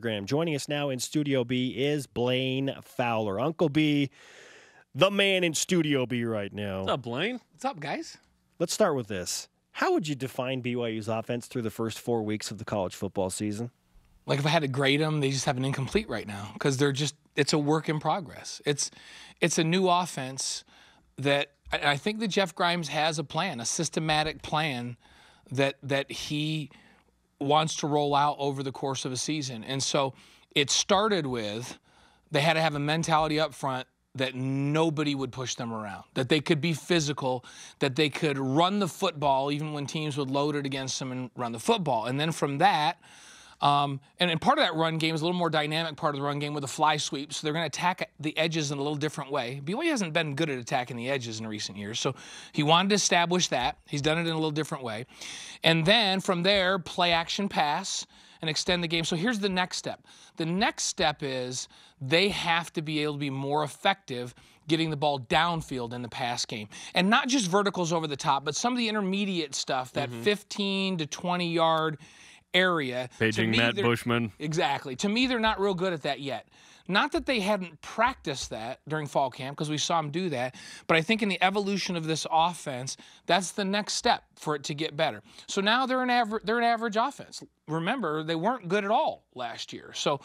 Instagram. Joining us now in Studio B is Blaine Fowler. Uncle B, the man in Studio B right now. What's up, Blaine? What's up, guys? Let's start with this. How would you define BYU's offense through the first 4 weeks of the college football season? Like, if I had to grade them, they just have an incomplete right now because it's a work in progress. It's a new offense that I think that Jeff Grimes has a plan, a systematic plan that he wants to roll out over the course of a season. And so it started with they had to have a mentality up front that nobody would push them around, that they could be physical, that they could run the football even when teams would load it against them and run the football. And then from that, and part of that run game is a little more dynamic part of the run game with a fly sweep, so they're going to attack the edges in a little different way. BYU hasn't been good at attacking the edges in recent years, so he wanted to establish that. He's done it in a little different way. And then from there, play action pass and extend the game. So here's the next step. The next step is they have to be able to be more effective getting the ball downfield in the pass game. And not just verticals over the top, but some of the intermediate stuff, that 15 to 20-yard area. Paging Matt Bushman. Exactly. To me, they're not real good at that yet. Not that they hadn't practiced that during fall camp, because we saw them do that, but I think in the evolution of this offense, that's the next step for it to get better. So now they're an average offense. Remember, they weren't good at all last year. So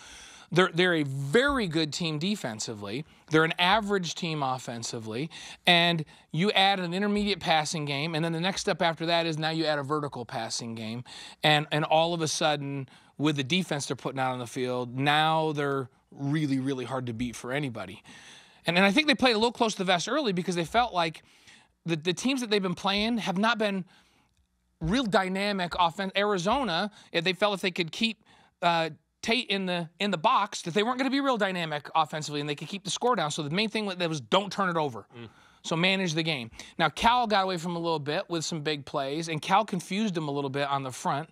they're a very good team defensively. They're an average team offensively. And you add an intermediate passing game, and then the next step after that is now you add a vertical passing game. And all of a sudden, with the defense they're putting out on the field, now they're really, really hard to beat for anybody. And I think they played a little close to the vest early because they felt like the teams that they've been playing have not been real dynamic offense. Arizona, they felt if they could keep Tate in the box, that they weren't going to be real dynamic offensively and they could keep the score down. So the main thing was don't turn it over. So manage the game. Now, Cal got away from a little bit with some big plays, and Cal confused them a little bit on the front.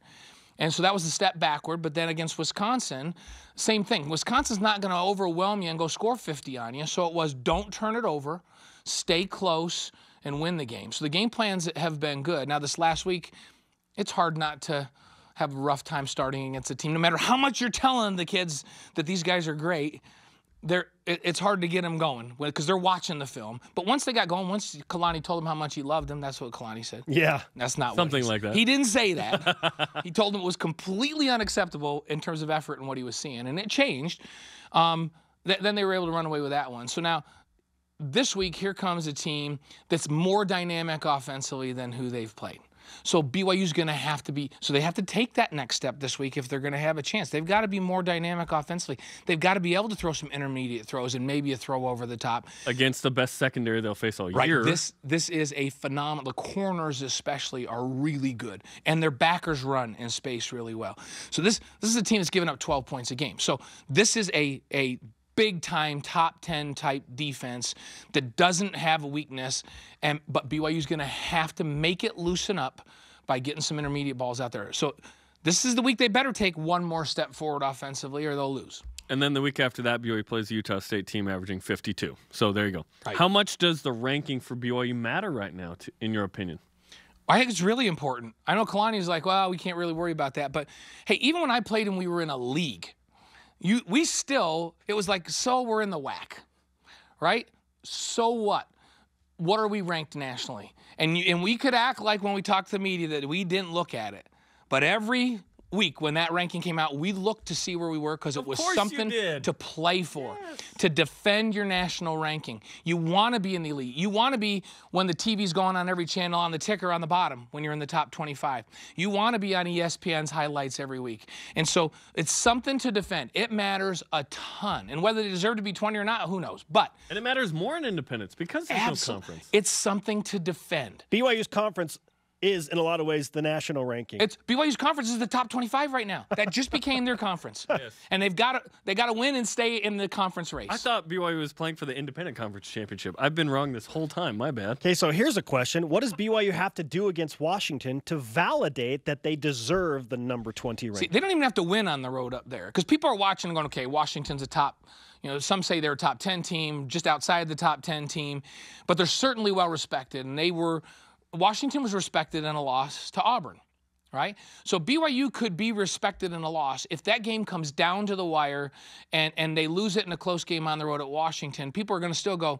And so that was a step backward. But then against Wisconsin, same thing. Wisconsin's not going to overwhelm you and go score 50 on you. So it was don't turn it over, stay close, and win the game. So the game plans have been good. Now, this last week, it's hard not to have a rough time starting against a team. No matter how much you're telling the kids that these guys are great, it's hard to get them going because they're watching the film. But once they got going, once Kalani told them how much he loved them, that's what Kalani said. Yeah. That's not something what like that. He didn't say that. He told them it was completely unacceptable in terms of effort and what he was seeing. And it changed. Then they were able to run away with that one. So now this week, here comes a team that's more dynamic offensively than who they've played. So BYU's going to have to be – so they have to take that next step this week if they're going to have a chance. They've got to be more dynamic offensively. They've got to be able to throw some intermediate throws and maybe a throw over the top. Against the best secondary they'll face all year. Right. This is a phenomenal – the corners especially are really good, and their backers run in space really well. So this is a team that's given up 12 points a game. So this is a big-time top 10 type defense that doesn't have a weakness, but BYU's going to have to make it loosen up by getting some intermediate balls out there. So this is the week they better take one more step forward offensively or they'll lose. And then the week after that, BYU plays the Utah State team averaging 52. So there you go. Right. How much does the ranking for BYU matter right now, in your opinion? I think it's really important. I know Kalani's like, well, we can't really worry about that. But, hey, even when I played and we were in a league, it was like, so we're in the WAC, right? So what? What are we ranked nationally? And we could act like when we talked to the media that we didn't look at it. But every week when that ranking came out, we looked to see where we were because it was something to play for, to defend your national ranking. You want to be in the elite. You want to be when the TV's going on every channel on the ticker on the bottom when you're in the top 25. You want to be on ESPN's highlights every week. And so it's something to defend. It matters a ton. And whether they deserve to be 20 or not, who knows? And it matters more in independence because there's no conference. It's something to defend. BYU's conference is, in a lot of ways, the national ranking. BYU's conference is the top 25 right now. That just became their conference. Yes. And they got to win and stay in the conference race. I thought BYU was playing for the Independent Conference Championship. I've been wrong this whole time. My bad. Okay, so here's a question. What does BYU have to do against Washington to validate that they deserve the number 20 ranking? See, they don't even have to win on the road up there because people are watching and going, okay, Washington's a top, some say they're a top 10 team, just outside the top 10 team, but they're certainly well respected. And Washington was respected in a loss to Auburn, right? So BYU could be respected in a loss. If that game comes down to the wire and they lose it in a close game on the road at Washington, people are going to still go,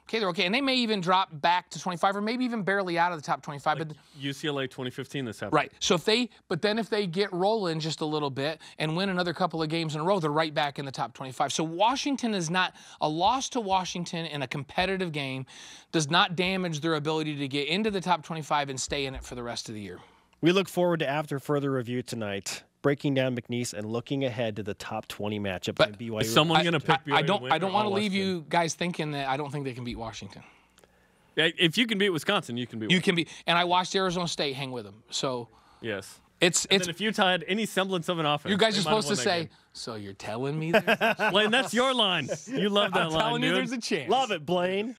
okay, they're okay. And they may even drop back to 25 or maybe even barely out of the top 25. Like but UCLA 2015 this happened. right. So then if they get rolling just a little bit and win another couple of games in a row, they're right back in the top 25. So Washington is not, a loss to Washington in a competitive game does not damage their ability to get into the top 25 and stay in it for the rest of the year. We look forward to, after further review tonight, breaking down McNeese and looking ahead to the top 20 matchup But between BYU. Is someone going to pick BYU to win? I don't want to leave Washington? you guys thinking that I don't think they can beat Washington. Yeah, if you can beat Wisconsin, you can beat. You can be, and I watched Arizona State hang with them. So Yes. it's And if Utah had any semblance of an offense, you guys they are might have supposed to won that say, game. so you're telling me there's a Blaine, that's your line. You love that I'm line, telling you dude. there's a chance. Love it, Blaine.